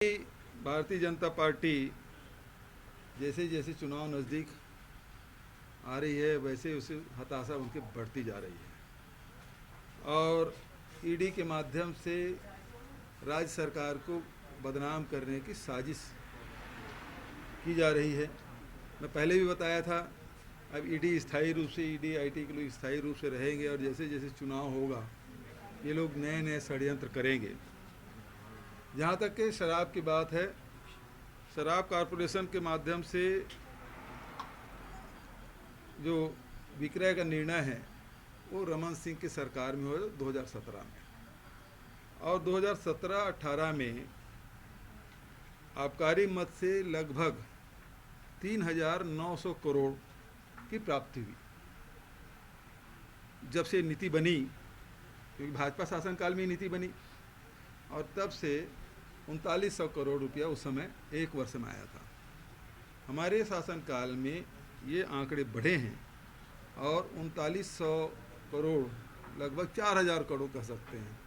Bharatiya Janata party जैसे जैसे चुनाव नज़दीक आ रही है वैसे उसे हताशा उनकी बढ़ती जा रही है और ईडी के माध्यम से राज्य सरकार को बदनाम करने की साजिश की जा रही है। मैं पहले भी बताया था, अब ईडी स्थायी रूप से ईडी आईटी के लोग स्थायी रूप से रहेंगे और जैसे जैसे चुनाव होगा ये लोग नए नए षड्यंत्र करेंगे। जहाँ तक कि शराब की बात है, शराब कॉरपोरेशन के माध्यम से जो विक्रय का निर्णय है वो रमन सिंह की सरकार में हुआ 2017 में, और 2017-18 में आबकारी मद से लगभग 3,900 करोड़ की प्राप्ति हुई। जब से नीति बनी, क्योंकि भाजपा शासनकाल में नीति बनी, और तब से 3900 करोड़ रुपया उस समय एक वर्ष में आया था। हमारे शासनकाल में ये आंकड़े बढ़े हैं और 3900 करोड़ लगभग 4000 करोड़ कह सकते हैं,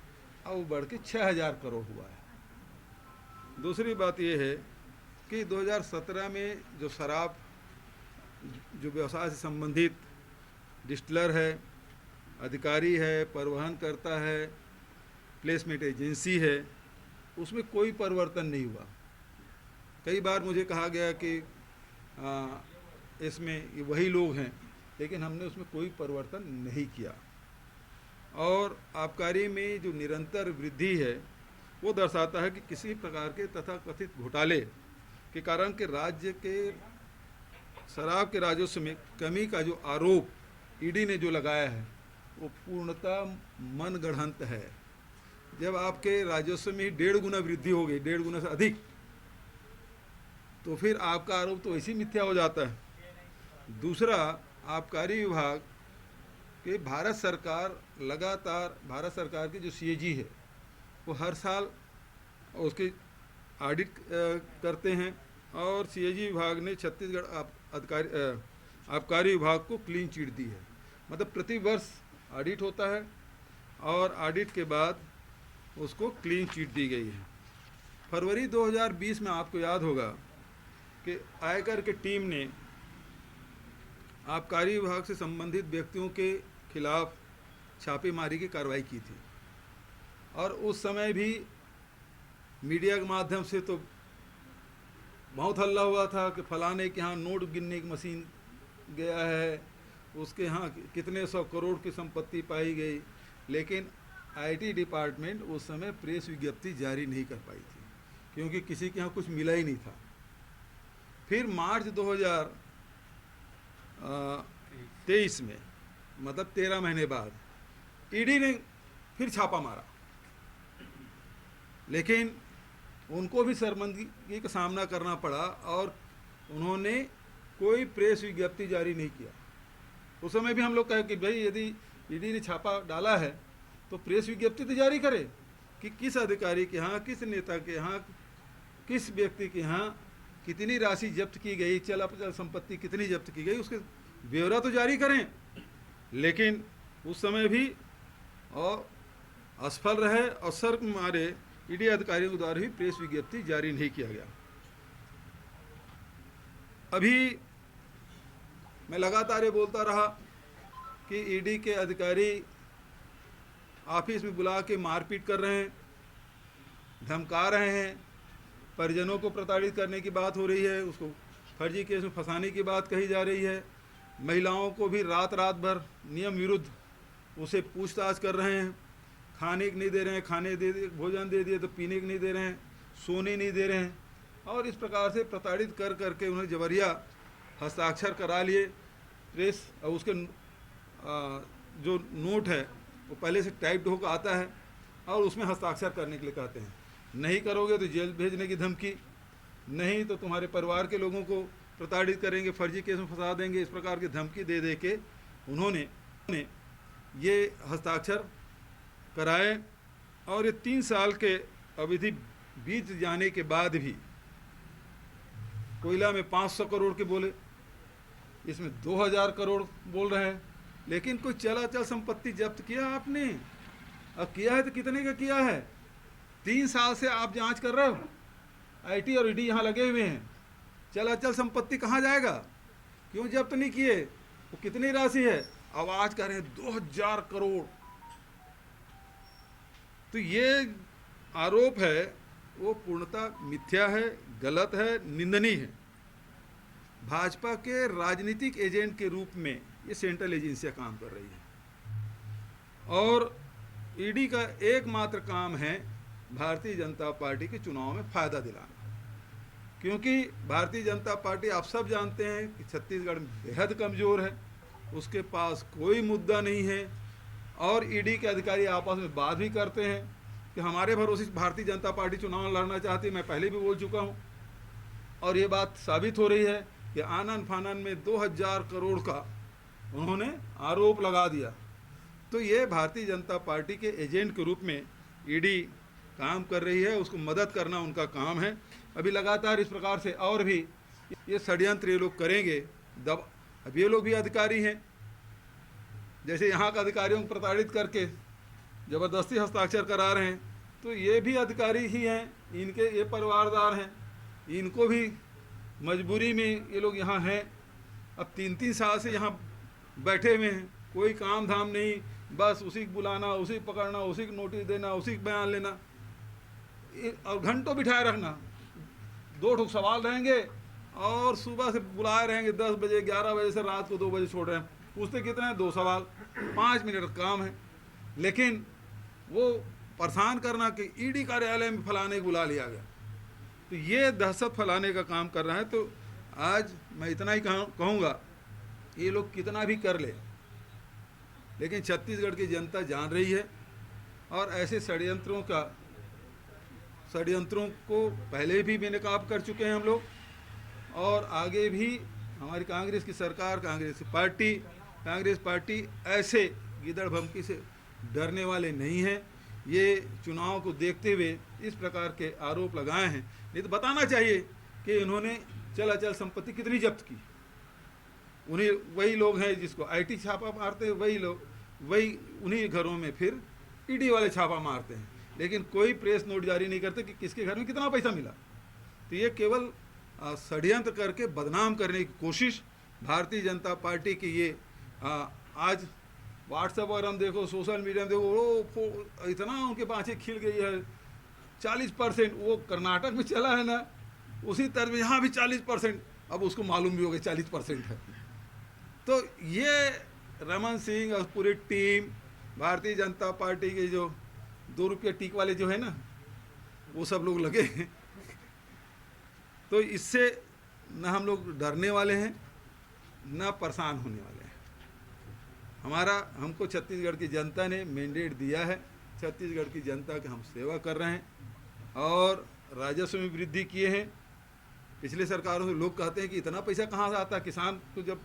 अब वो बढ़ के 6000 करोड़ हुआ है। दूसरी बात ये है कि 2017 में जो शराब जो व्यवसाय से संबंधित डिस्टिलर है, अधिकारी है, परिवहन करता है, प्लेसमेंट एजेंसी है, उसमें कोई परिवर्तन नहीं हुआ। कई बार मुझे कहा गया कि इसमें वही लोग हैं, लेकिन हमने उसमें कोई परिवर्तन नहीं किया। और आबकारी में जो निरंतर वृद्धि है वो दर्शाता है कि किसी प्रकार के तथाकथित घोटाले के कारण के राज्य के शराब के राजस्व में कमी का जो आरोप ईडी ने जो लगाया है वो पूर्णतः मनगढ़ंत है। जब आपके राजस्व में 1.5 गुना वृद्धि हो गई, 1.5 गुना से अधिक, तो फिर आपका आरोप तो ऐसे मिथ्या हो जाता है। दूसरा, आबकारी विभाग के भारत सरकार की जो सीएजी है वो हर साल उसकी ऑडिट करते हैं, और सीएजी विभाग ने छत्तीसगढ़ आबकारी विभाग को क्लीन चिट दी है। मतलब प्रति वर्ष ऑडिट होता है और ऑडिट के बाद उसको क्लीन चिट दी गई है। फरवरी 2020 में आपको याद होगा कि आयकर की टीम ने आबकारी विभाग से संबंधित व्यक्तियों के खिलाफ छापेमारी की कार्रवाई की थी, और उस समय भी मीडिया के माध्यम से तो बहुत हल्ला हुआ था कि फलाने के यहाँ नोट गिनने की मशीन गया है, उसके यहाँ कितने 100 करोड़ की संपत्ति पाई गई, लेकिन आईटी डिपार्टमेंट उस समय प्रेस विज्ञप्ति जारी नहीं कर पाई थी क्योंकि किसी के यहाँ कुछ मिला ही नहीं था। फिर मार्च 2023 में, मतलब 13 महीने बाद, ईडी ने फिर छापा मारा, लेकिन उनको भी शर्मिंदगी का सामना करना पड़ा और उन्होंने कोई प्रेस विज्ञप्ति जारी नहीं किया। उस समय भी हम लोग कहे कि भाई यदि ईडी ने छापा डाला है तो प्रेस विज्ञप्ति तो जारी करे कि किस अधिकारी के यहाँ, किस नेता के यहाँ, किस व्यक्ति के यहाँ कितनी राशि जब्त की गई, चल अचल संपत्ति कितनी जब्त की गई, उसके ब्यौरा तो जारी करें। लेकिन उस समय भी और असफल रहे और शर्म मारे ईडी अधिकारियों के द्वारा भी प्रेस विज्ञप्ति जारी नहीं किया गया। अभी मैं लगातार ये बोलता रहा कि ईडी के अधिकारी ऑफिस में बुला के मारपीट कर रहे हैं, धमका रहे हैं, परिजनों को प्रताड़ित करने की बात हो रही है, उसको फर्जी केस में फंसाने की बात कही जा रही है, महिलाओं को भी रात भर नियम विरुद्ध उसे पूछताछ कर रहे हैं, खाने को नहीं दे रहे हैं, खाने दे दिए, भोजन दे दिए तो पीने को नहीं दे रहे हैं, सोने नहीं दे रहे हैं, और इस प्रकार से प्रताड़ित कर करके उन्हें जबरिया हस्ताक्षर करा लिए। प्रेस और उसके जो नोट है वो पहले से टाइप्ड होकर आता है और उसमें हस्ताक्षर करने के लिए कहते हैं, नहीं करोगे तो जेल भेजने की धमकी, नहीं तो तुम्हारे परिवार के लोगों को प्रताड़ित करेंगे, फर्जी केस में फंसा देंगे। इस प्रकार की धमकी दे दे के उन्होंने ये हस्ताक्षर कराए, और ये 3 साल के अवधि बीत जाने के बाद भी कोयला में 500 करोड़ के बोले, इसमें 2000 करोड़ बोल रहे हैं, लेकिन कोई चल संपत्ति जब्त किया आपने? अब किया है तो कितने का किया है? 3 साल से आप जांच कर रहे हो, आईटी और ईडी यहाँ लगे हुए हैं, चल अचल संपत्ति कहाँ जाएगा, क्यों जब्त नहीं किए, वो कितनी राशि है, आवाज कर रहे हैं 2000 करोड़। तो ये आरोप है वो पूर्णतः मिथ्या है, गलत है, निंदनीय है। भाजपा के राजनीतिक एजेंट के रूप में ये सेंट्रल एजेंसियां काम कर रही है और ईडी का एकमात्र काम है भारतीय जनता पार्टी के चुनाव में फायदा दिलाना, क्योंकि भारतीय जनता पार्टी आप सब जानते हैं कि छत्तीसगढ़ में बेहद कमज़ोर है, उसके पास कोई मुद्दा नहीं है और ईडी के अधिकारी आपस में बात भी करते हैं कि हमारे भरोसे भारतीय जनता पार्टी चुनाव लड़ना चाहती है। मैं पहले भी बोल चुका हूँ और ये बात साबित हो रही है कि आनन फानन में 2000 करोड़ का उन्होंने आरोप लगा दिया। तो ये भारतीय जनता पार्टी के एजेंट के रूप में ईडी काम कर रही है, उसको मदद करना उनका काम है। अभी लगातार इस प्रकार से और भी ये षड्यंत्र ये लोग करेंगे। अब ये लोग भी अधिकारी हैं, जैसे यहाँ के अधिकारियों को प्रताड़ित करके ज़बरदस्ती हस्ताक्षर करा रहे हैं, तो ये भी अधिकारी ही हैं, इनके ये परिवारदार हैं, इनको भी मजबूरी में ये लोग यहाँ हैं। अब 3-3 साल से यहाँ बैठे हुए हैं, कोई काम धाम नहीं, बस उसी को बुलाना, उसी को पकड़ना, उसी को नोटिस देना, उसी को बयान लेना और घंटों बिठाए रखना। 2 सवाल रहेंगे और सुबह से बुलाए रहेंगे 10 बजे 11 बजे से रात को 2 बजे छोड़ रहे हैं। पूछते कितने हैं? 2 सवाल, 5 मिनट का काम है। लेकिन वो परेशान करना कि ईडी कार्यालय में फलाने को बुला लिया गया, तो ये दहशत फैलाने का काम कर रहा है। तो आज मैं इतना ही कहूँगा, ये लोग कितना भी कर ले, लेकिन छत्तीसगढ़ की जनता जान रही है और ऐसे षड्यंत्रों को पहले भी बेनकाब कर चुके हैं हम लोग और आगे भी हमारी कांग्रेस की सरकार, कांग्रेस पार्टी ऐसे गिदड़ भमकी से डरने वाले नहीं हैं। ये चुनाव को देखते हुए इस प्रकार के आरोप लगाए हैं, नहीं तो बताना चाहिए कि इन्होंने चल अचल संपत्ति कितनी जब्त की। उन्हीं वही लोग हैं जिसको आईटी छापा मारते हैं, वही लोग वही उन्हीं घरों में फिर ईडी वाले छापा मारते हैं, लेकिन कोई प्रेस नोट जारी नहीं करते कि किसके घर में कितना पैसा मिला। तो ये केवल षड्यंत्र करके बदनाम करने की कोशिश भारतीय जनता पार्टी की ये आज व्हाट्सएप और हम देखो, सोशल मीडिया में देखो, वो इतना उनके पाँचें खिल गई है। 40% वो कर्नाटक में चला है ना, उसी तरह में यहाँ भी 40%, अब उसको मालूम भी हो गया 40% है। तो ये रमन सिंह और पूरी टीम भारतीय जनता पार्टी के जो 2 रुपये टिक वाले जो है ना, वो सब लोग लगे हैं। तो इससे न हम लोग डरने वाले हैं न परेशान होने वाले हैं। हमको छत्तीसगढ़ की जनता ने मैंडेट दिया है, छत्तीसगढ़ की जनता के हम सेवा कर रहे हैं और राजस्व में वृद्धि किए हैं। पिछले सरकारों से लोग कहते हैं कि इतना पैसा कहाँ से आता। किसान को जब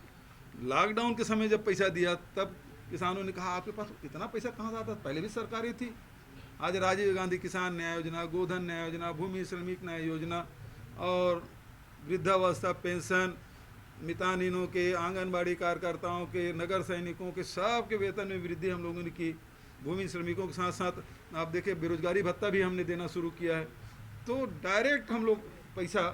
लॉकडाउन के समय जब पैसा दिया तब किसानों ने कहा आपके पास इतना पैसा कहाँ से आता, पहले भी सरकारें थी। आज राजीव गांधी किसान न्याय योजना, गोधन न्याय योजना, भूमि श्रमिक न्याय योजना और वृद्धावस्था पेंशन, मितानिनों के, आंगनबाड़ी कार्यकर्ताओं के, नगर सैनिकों के, सब के वेतन में वृद्धि हम लोगों ने की। भूमि श्रमिकों के साथ साथ आप देखिए बेरोजगारी भत्ता भी हमने देना शुरू किया है। तो डायरेक्ट हम लोग पैसा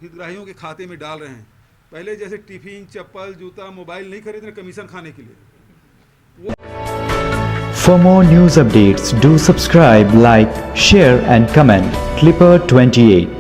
हितग्राहियों के खाते में डाल रहे हैं। पहले जैसे टिफिन, चप्पल, जूता, मोबाइल नहीं खरीद रहे कमीशन खाने के लिए। For more news updates, do subscribe, like, share and comment. Clipper 28